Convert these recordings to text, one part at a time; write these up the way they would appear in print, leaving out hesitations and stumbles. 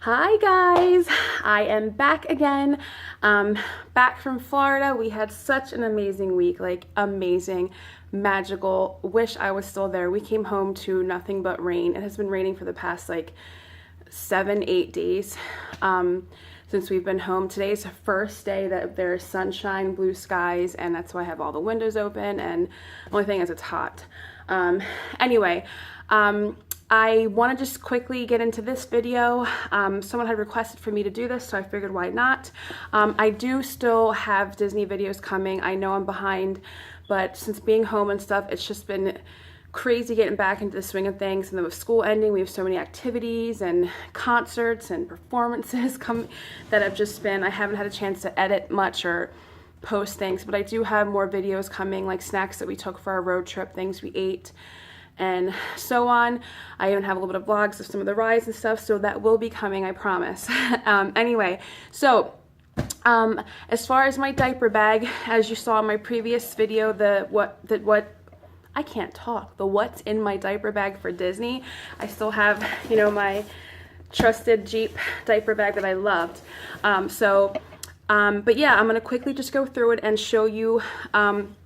Hi guys, I am back again, back from Florida. We had such an amazing week, like amazing, magical. Wish I was still there. We came home to nothing but rain. It has been raining for the past like 7, 8 days since we've been home. Today's the first day that there's sunshine, blue skies, and that's why I have all the windows open, and the only thing is it's hot. Anyway, I want to just quickly get into this video. Someone had requested for me to do this, so I figured why not. I do still have Disney videos coming. I know I'm behind, but since being home and stuff, it's just been crazy getting back into the swing of things. And then with school ending, we have so many activities and concerts and performances that have just been, I haven't had a chance to edit much or post things, but I do have more videos coming, like snacks that we took for our road trip, things we ate, and so on. I even have a little bit of vlogs of some of the rides and stuff, so that will be coming, I promise. Anyway, so as far as my diaper bag, as you saw in my previous video, the what's in my diaper bag for Disney, I still have, you know, my trusted Jeep diaper bag that I loved. But yeah, I'm going to quickly just go through it and show you,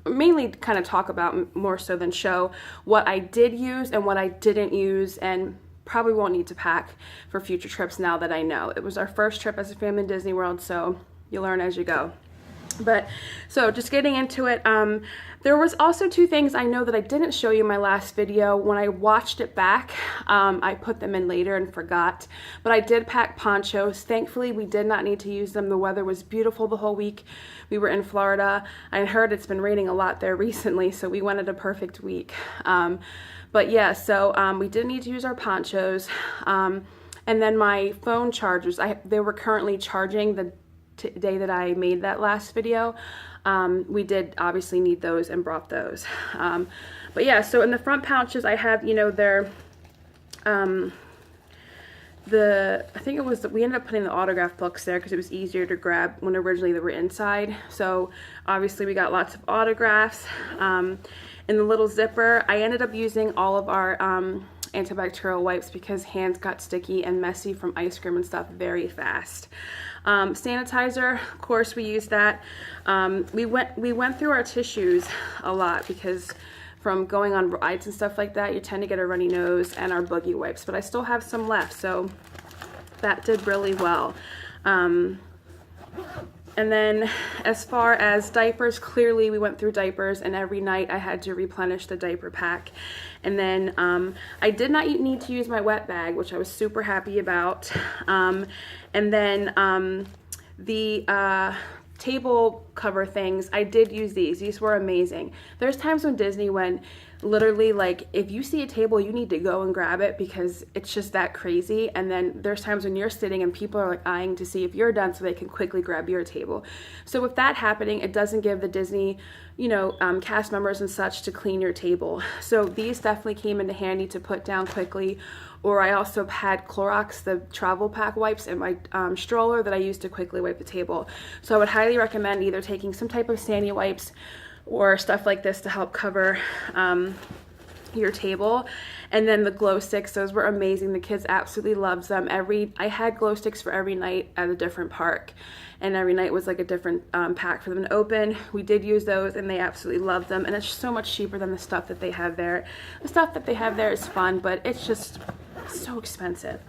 mainly kind of talk about more so than show what I did use and what I didn't use and probably won't need to pack for future trips now that I know. It was our first trip as a family in Disney World, so you learn as you go. But so just getting into it, there was also two things I know that I didn't show you in my last video. When I watched it back, I put them in later and forgot, but I did pack ponchos. Thankfully, we did not need to use them. The weather was beautiful the whole week. We were in Florida. I heard it's been raining a lot there recently, so we went at a perfect week. But yeah, so we didn't need to use our ponchos. And then my phone chargers, they were currently charging the day that I made that last video. We did obviously need those and brought those. But yeah, so in the front pouches I have, you know, I think it was, we ended up putting the autograph books there because it was easier to grab when originally they were inside. So obviously we got lots of autographs. In the little zipper, I ended up using all of our antibacterial wipes because hands got sticky and messy from ice cream and stuff very fast. Sanitizer, of course, we used that. We went through our tissues a lot because from going on rides and stuff like that, you tend to get a runny nose, and our boogie wipes, but I still have some left, so that did really well. And then as far as diapers, clearly we went through diapers, and every night I had to replenish the diaper pack. And then I did not need to use my wet bag, which I was super happy about. And then the table cover things, I did use these. These were amazing. There's times when Disney when literally, like, if you see a table, you need to go and grab it because it's just that crazy. And then there's times when you're sitting and people are like eyeing to see if you're done so they can quickly grab your table. So with that happening, it doesn't give the Disney, you know, cast members and such to clean your table. So these definitely came into handy to put down quickly. Or I also had Clorox, the travel pack wipes, in my stroller that I used to quickly wipe the table. So I would highly recommend either taking some type of sandy wipes or stuff like this to help cover your table. And then the glow sticks, those were amazing. The kids absolutely loved them. I had glow sticks for every night at a different park, and every night was like a different pack for them to open. We did use those and they absolutely loved them, and it's so much cheaper than the stuff that they have there. The stuff that they have there is fun, but it's just so expensive.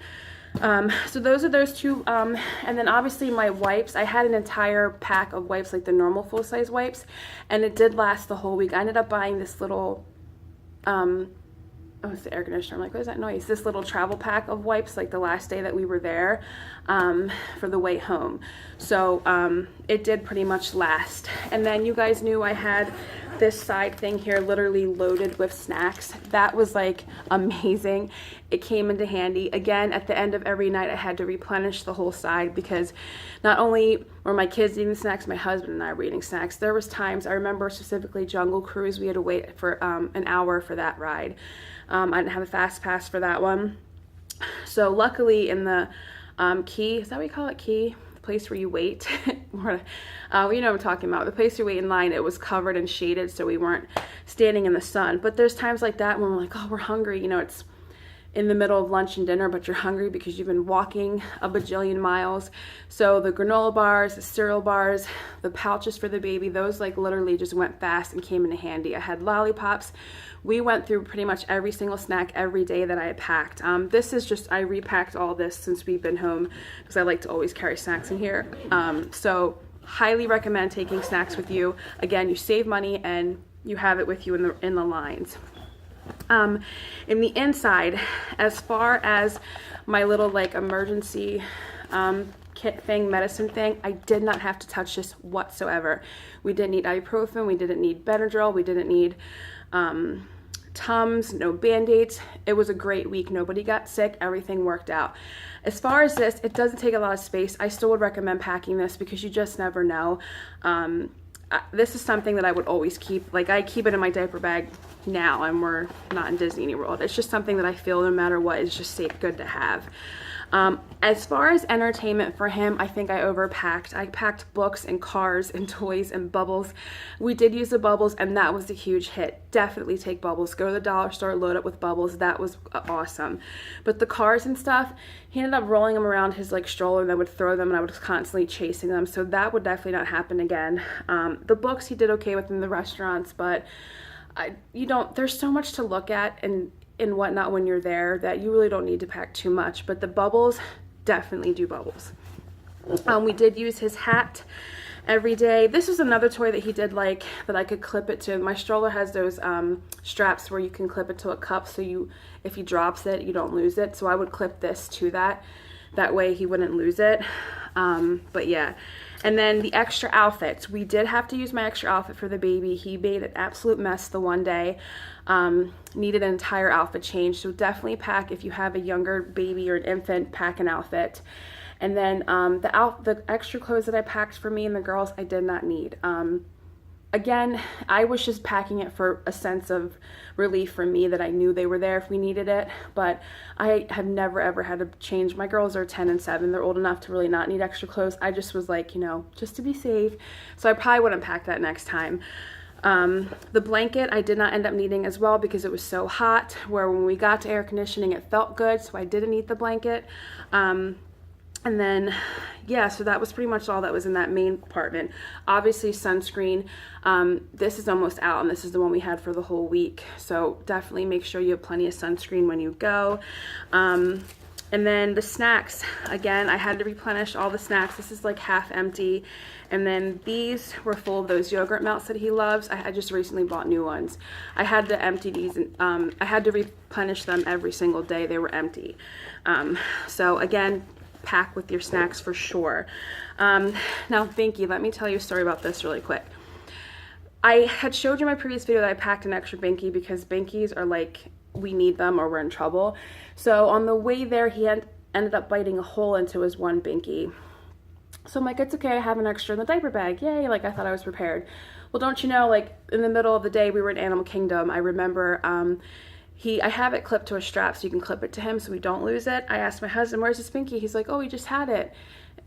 So those are those two, and then obviously my wipes, I had an entire pack of wipes, like the normal full-size wipes, and it did last the whole week. I ended up buying this little oh, it's the air conditioner. I'm like, what is that noise? This little travel pack of wipes, like the last day that we were there, for the way home. So it did pretty much last. And then you guys knew I had this side thing here literally loaded with snacks. That was like amazing. It came into handy. Again, at the end of every night I had to replenish the whole side because not only were my kids eating snacks, my husband and I were eating snacks. There was times, I remember specifically Jungle Cruise, we had to wait for an hour for that ride. I didn't have a fast pass for that one. So luckily in the quay, is that what you call it, quay? Place where you wait. You know what I'm talking about. The place you wait in line, it was covered and shaded, so we weren't standing in the sun. But there's times like that when we're like, oh, we're hungry. You know, it's in the middle of lunch and dinner, but you're hungry because you've been walking a bajillion miles. So the granola bars, the cereal bars, the pouches for the baby, those like literally just went fast and came in handy. I had lollipops. We went through pretty much every single snack every day that I had packed. This is just, I repacked all this since we've been home because I like to always carry snacks in here. So highly recommend taking snacks with you. Again, you save money and you have it with you in the lines. In the inside, as far as my little like emergency kit thing, medicine thing, I did not have to touch this whatsoever. We didn't need ibuprofen, we didn't need Benadryl, we didn't need Tums, no Band-Aids. It was a great week. Nobody got sick. Everything worked out. As far as this, it doesn't take a lot of space. I still would recommend packing this because you just never know. This is something that I would always keep. Like, I keep it in my diaper bag now, and we're not in Disney World. It's just something that I feel no matter what is just safe, good to have. As far as entertainment for him, I think I overpacked. I packed books and cars and toys and bubbles. We did use the bubbles, and that was a huge hit. Definitely take bubbles. Go to the dollar store, load up with bubbles. That was awesome. But the cars and stuff, he ended up rolling them around his like stroller, and I would throw them, and I was constantly chasing them. So that would definitely not happen again. The books he did okay with in the restaurants, but there's so much to look at and whatnot when you're there that you really don't need to pack too much. But the bubbles, definitely do bubbles. We did use his hat every day. This was another toy that he did like that I could clip it to. My stroller has those straps where you can clip it to a cup, so if he drops it, you don't lose it. So I would clip this to that way he wouldn't lose it. But yeah. And then the extra outfits. We did have to use my extra outfit for the baby. He made an absolute mess the one day. Needed an entire outfit change. So definitely pack, if you have a younger baby or an infant, pack an outfit. And then the extra clothes that I packed for me and the girls, I did not need. Again, I was just packing it for a sense of relief for me that I knew they were there if we needed it. But I have never ever had to change. My girls are 10 and 7. They're old enough to really not need extra clothes. I just was like, just to be safe. So I probably wouldn't pack that next time. The blanket I did not end up needing as well because it was so hot, where when we got to air conditioning it felt good, so I didn't need the blanket. And then, yeah, so that was pretty much all that was in that main compartment. Obviously, sunscreen. This is almost out, and this is the one we had for the whole week. So definitely make sure you have plenty of sunscreen when you go. And then the snacks. Again, I had to replenish all the snacks. This is like half empty. And then these were full of those yogurt melts that he loves. I just recently bought new ones. I had to empty these, and I had to replenish them every single day. They were empty. So again, pack with your snacks for sure. Now, Binky, let me tell you a story about this really quick. I had showed you in my previous video that I packed an extra Binky because Binkies are like, we need them or we're in trouble. So on the way there, he ended up biting a hole into his one Binky. So I'm like, it's okay, I have an extra in the diaper bag. Yay, like I thought I was prepared. Well, don't you know, like in the middle of the day, we were in Animal Kingdom. I remember I have it clipped to a strap so you can clip it to him so we don't lose it. I asked my husband, where's this Binky? He's like, oh, we just had it.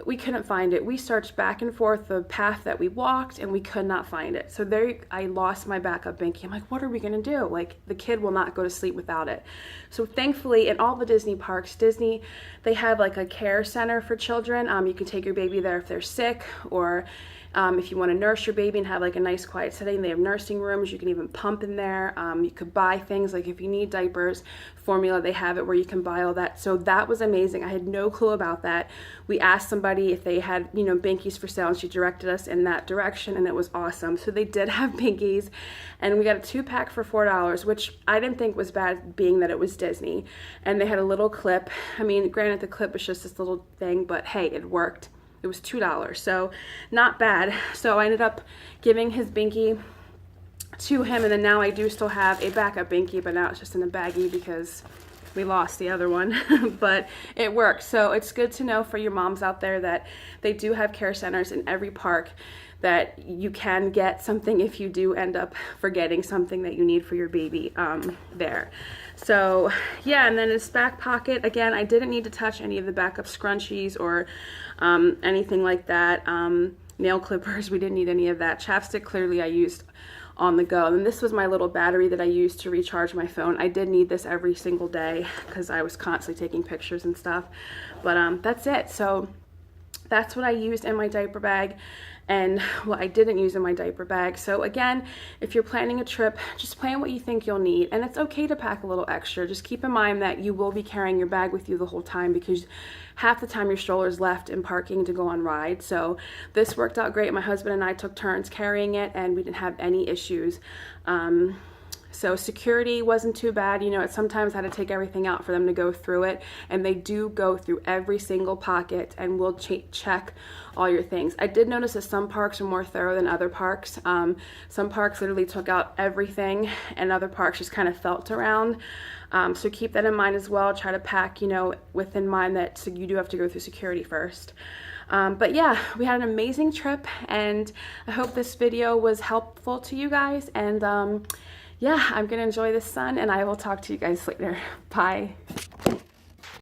We couldn't find it. We searched back and forth the path that we walked and we could not find it. So there, I lost my backup Binky. I'm like, what are we gonna do? Like, the kid will not go to sleep without it. So thankfully, in all the Disney parks, they have like a care center for children. You can take your baby there if they're sick, or if you want to nurse your baby and have like a nice quiet setting, they have nursing rooms. You can even pump in there. You could buy things like if you need diapers, formula, they have it where you can buy all that. So that was amazing. I had no clue about that. We asked somebody if they had, Binkies for sale, and she directed us in that direction, and it was awesome. So they did have Binkies, and we got a 2-pack for $4, which I didn't think was bad, being that it was Disney. And they had a little clip. I mean, granted, the clip was just this little thing, but hey, it worked. It was $2, so not bad. So I ended up giving his Binky to him, and then now I do still have a backup Binky, but now it's just in a baggie because we lost the other one. But it works. So it's good to know for your moms out there that they do have care centers in every park, that you can get something if you do end up forgetting something that you need for your baby there. So yeah, and then his back pocket, again, I didn't need to touch any of the backup scrunchies or anything like that. Nail clippers, we didn't need any of that. Chapstick, clearly I used on the go. And this was my little battery that I used to recharge my phone. I did need this every single day because I was constantly taking pictures and stuff. But that's it. So that's what I used in my diaper bag and what I didn't use in my diaper bag. So again, if you're planning a trip, just plan what you think you'll need. And it's okay to pack a little extra. Just keep in mind that you will be carrying your bag with you the whole time because half the time your stroller's left in parking to go on rides. So this worked out great. My husband and I took turns carrying it and we didn't have any issues. So security wasn't too bad. You know, sometimes I had to take everything out for them to go through it, and they do go through every single pocket and will check all your things. I did notice that some parks are more thorough than other parks. Some parks literally took out everything, and other parks just kind of felt around. So keep that in mind as well. Try to pack, you know, within mind that so you do have to go through security first. But yeah, we had an amazing trip, and I hope this video was helpful to you guys. And yeah, I'm gonna enjoy the sun, and I will talk to you guys later. Bye.